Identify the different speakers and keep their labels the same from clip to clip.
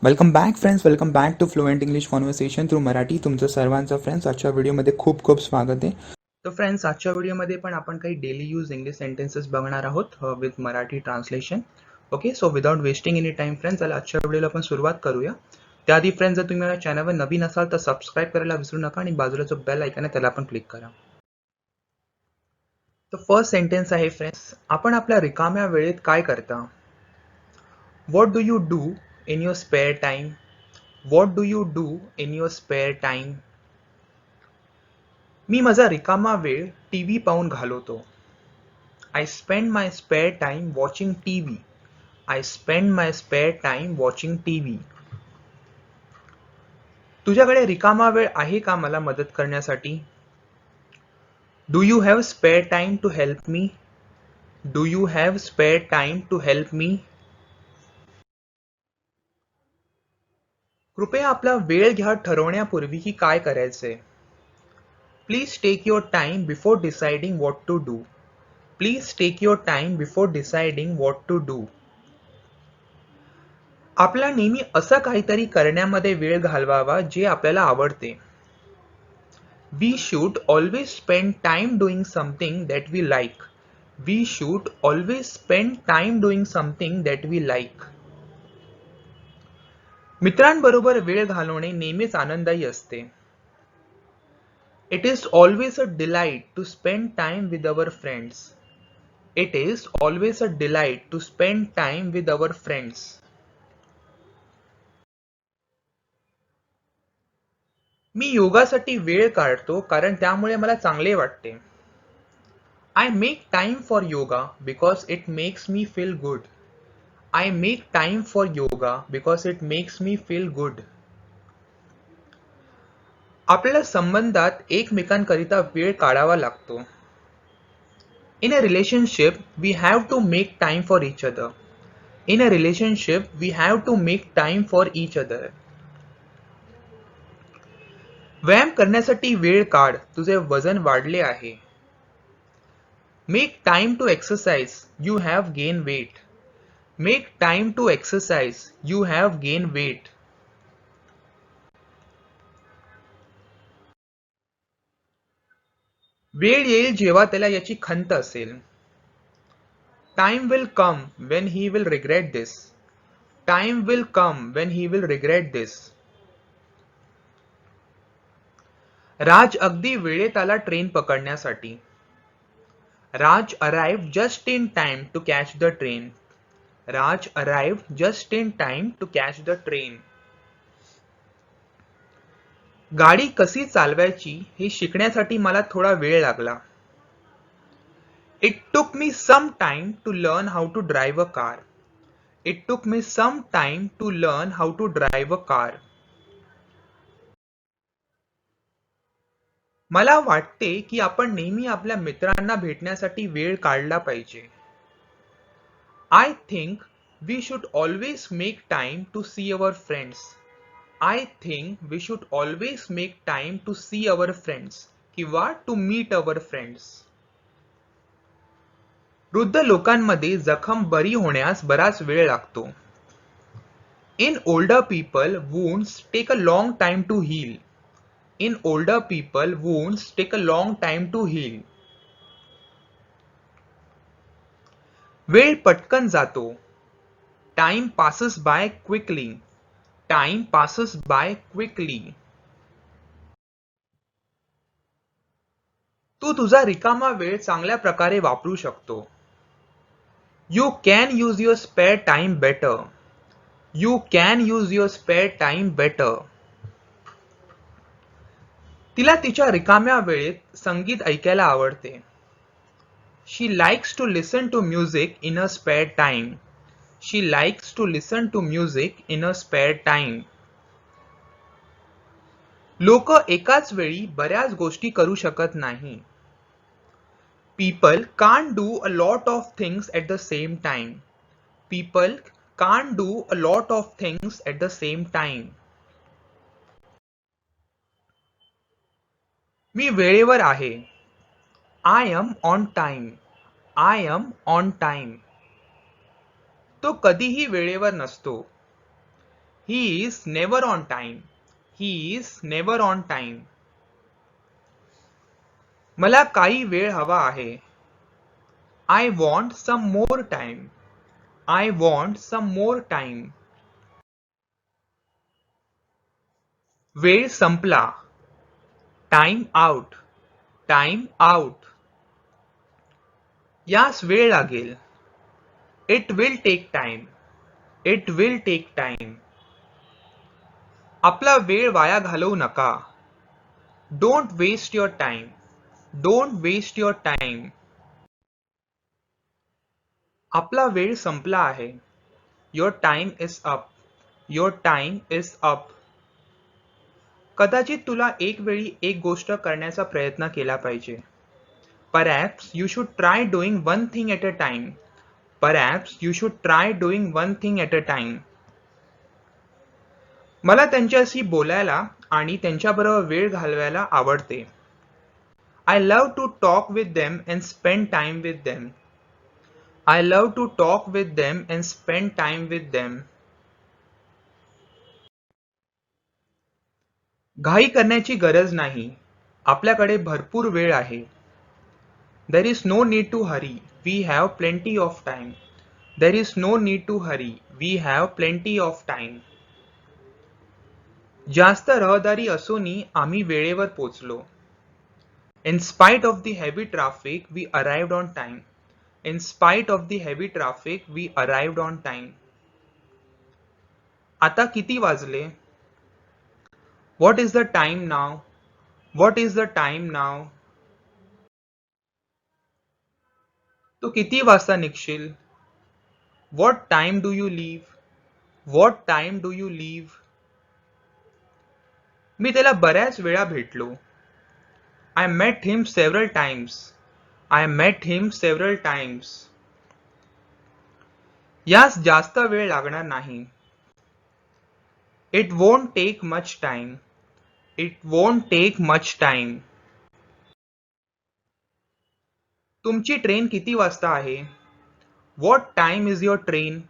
Speaker 1: Welcome back friends, welcome back to fluent English conversation through Marathi. तुमचं सर्वांचं friends आजच्या व्हिडिओमध्ये खूप खूप स्वागत आहे. तर फ्रेंड्स, आजच्या व्हिडिओमध्ये पण आपण काही डेली यूज इंग्लिश सेंटेन्सेस बघणार आहोत with Marathi translation. Okay, so without wasting any time friends, चला आजच्या व्हिडिओला आपण सुरुवात करूया. त्याआधी फ्रेंड्स, जर तुम्ही माझ्या चॅनलवर नवीन असाल तर सबस्क्राईब करायला विसरू नका आणि बाजूला जो बेल आयकॉन आहे त्याला पण क्लिक करा. तर फर्स्ट सेंटेन्स आहे फ्रेंड्स, आपण आपल्या रिकाम्या वेळेत काय करता? What do you do in your spare time? What do you do in your spare time? मी माझा रिकामा वेळ टीव्ही पाहून घालवतो. I spend my spare time watching TV. I spend my spare time watching TV. तुझ्याकडे रिकामा वेळ आहे का मला मदत करण्यासाठी? Do you have spare time to help me? Do you have spare time to help me? कृपया आपला वेळ घ्या ठरवण्यापूर्वी की काय करायचे. Please take your time before deciding what to do. Please take your time before deciding what to do. आपला नेहमी असं काहीतरी करण्यामध्ये वेळ घालवावा जे आपल्याला आवडते. We should always spend time doing something that we like. We should always spend time doing something that we like. मित्रांबरोबर वेळ घालवणे नेहमीच आनंददायी असते. It is always a delight to spend time with our friends. It is always a delight to spend time with our friends. मी योगासाठी वेळ काढतो कारण त्यामुळे मला चांगले वाटते. I make time for yoga because it makes me feel good. I make time for yoga because it makes me feel good. आपल्याला संबंधात एकमेकांकरिता वेळ काढावा लागतो. In a relationship, we have to make time for each other. In a relationship, we have to make time for each other. व्यायाम करण्यासाठी वेळ काढ, तुझे वजन वाढले आहे. Make time to exercise, you have gained weight. Make time to exercise, you have gained weight. वेळ येईल जेव्हा त्याला याची खंत असेल. Time will come when he will regret this. Time will come when he will regret this. राज अगदी वेळेत आला ट्रेन पकडण्यासाठी. Raj arrived just in time to catch the train. Raj arrived just in time to catch the train. गाडी कशी चालवायची हे शिकण्यासाठी मला थोडा वेळ लागला. It took me some time to learn how to drive a car. It took me some time to learn how to drive a car. मला वाटते की आपण नेहमी आपल्या मित्रांना भेटण्यासाठी वेळ काढला पाहिजे. I think we should always make time to see our friends. I think we should always make time to see our friends किंवा to meet our friends. वृद्ध लोकांमध्ये जखम बरी होण्यास बराच वेळ लागतो. In older people, wounds take a long time to heal. In older people, wounds take a long time to heal. वेळ पटकन जातो. Time passes by quickly. Time passes by quickly. तू तुझा रिकामा वेळ चांगल्या प्रकारे वापरू शकतो. You can use your spare time better. You can use your spare time better. तिला तिच्या रिकाम्या वेळेत संगीत ऐकायला आवडते. She likes to listen to music in her spare time. She likes to listen to music in her spare time. लोक एकाच वेळी बऱ्याच गोष्टी करू शकत नाही. People can't do a lot of things at the same time. People can't do a lot of things at the same time. मी वेळेवर आहे. I am on time. I am on time. तो कधीही वेळेवर नसतो. He is never on time. He is never on time. मला काही वेळ हवा आहे. I want some more time. I want some more time. वेळ संपला. Time out. Time out. यास वेळ लागेल. It will take time. It will take time. आपला वेळ वाया घालवू नका. Don't waste your time. Don't waste your time. आपला वेळ संपला आहे. Your time is up. Your time is up. कदाचित तुला एक वेळी एक गोष्ट करण्याचा प्रयत्न केला पाहिजे. Perhaps you should try doing one thing at a time. Perhaps you should try doing one thing at a time. मला त्यांच्याशी बोलायला आणि त्यांच्याबरोबर वेळ घालवायला आवडते. I love to talk with them and spend time with them. I love to talk with them and spend time with them. घाई करण्याची गरज नाही. आपल्याकडे भरपूर वेळ आहे. There is no need to hurry. We have plenty of time. There is no need to hurry. We have plenty of time. जास्त रहदारी असूनही आम्ही वेळेवर पोचलो. In spite of the heavy traffic, we arrived on time. In spite of the heavy traffic, we arrived on time. आता किती वाजले? What is the time now? What is the time now? तू किती वाजता निघशील? What time do you leave? What time do you leave? मी त्याला बऱ्याच वेळा भेटलो. I met him several times. I met him several times. यास जास्त वेळ लागणार नाही. It won't take much time. It won't take much time. तुमची ट्रेन किती वाजता आहे? What time is your train?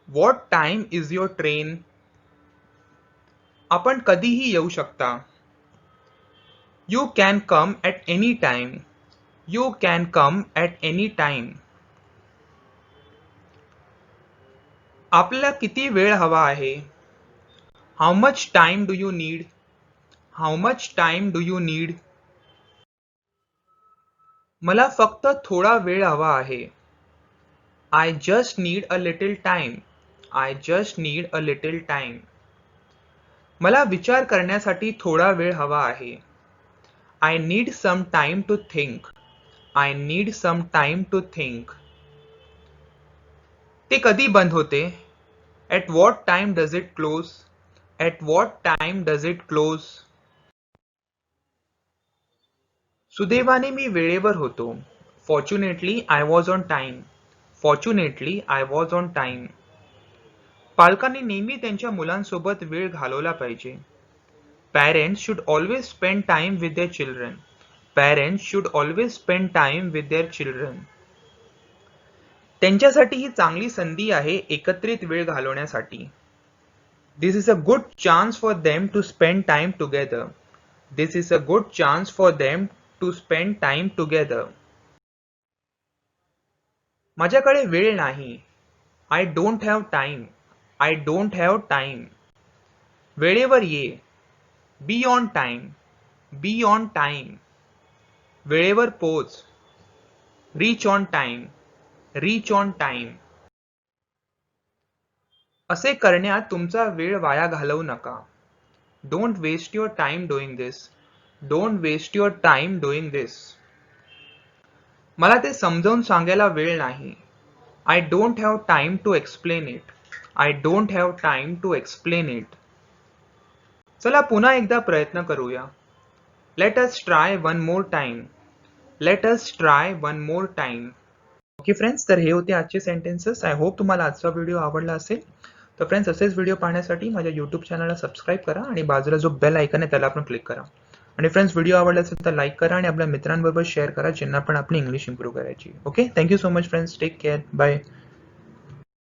Speaker 1: What time is your train? आपण कधीही येऊ शकता. You can come at any time. You can come at any time. आपल्याला किती वेळ हवा आहे? How much time do you need? How much time do you need? मला फक्त थोडा वेळ हवा आहे. I just need a little time. I just need a little time. मला विचार करण्यासाठी थोडा वेळ हवा आहे. I need some time to think. I need some time to think. ते कधी बंद होते? At what time does it close? At what time does it close? सुदैवाने मी वेळेवर होतो. Fortunately, I was on time. Fortunately, I was on time. पालकांनी नेहमी त्यांच्या मुलांसोबत वेळ घालवला पाहिजे. Parents should always spend time with their children. Parents should always spend time with their children. त्यांच्यासाठी ही चांगली संधी आहे एकत्रित वेळ घालवण्यासाठी. This is a good chance for them to spend time together. This is a good chance for them to spend time together. माझ्याकडे वेळ नाही. I don't have time. I don't have time. वेळेवर ये. Be on time. Be on time. वेळेवर पोच. Reach on time. Reach on time. असे करण्यात तुमचा वेळ वाया घालवू नका. Don't waste your time doing this. Don't waste your time doing this. मला ते समजावून सांगायला वेळ नाही. I don't have time to explain it. I don't have time to explain it. चला पुन्हा एकदा प्रयत्न करूया. Let us try one more time. Let us try one more time. Okay friends, तर हे होते आजचे सेंटेन्सेस. आय होप तुम्हाला आजचा व्हिडिओ आवडला असेल. तर फ्रेंड्स, असेच व्हिडिओ पाहण्यासाठी माझ्या यूट्यूब चॅनलला सबस्क्राईब करा आणि बाजूला जो बेल आयकन आहे त्याला पण क्लिक करा. आणि फ्रेंड्स, व्हिडिओ आवडला असेल तर लाईक करा आणि आपल्या मित्रांबरोबर शेअर करा ज्यांना पण आपली इंग्लिश इम्प्रूव्ह करायची. Okay, thank you so much friends. Take care. Bye.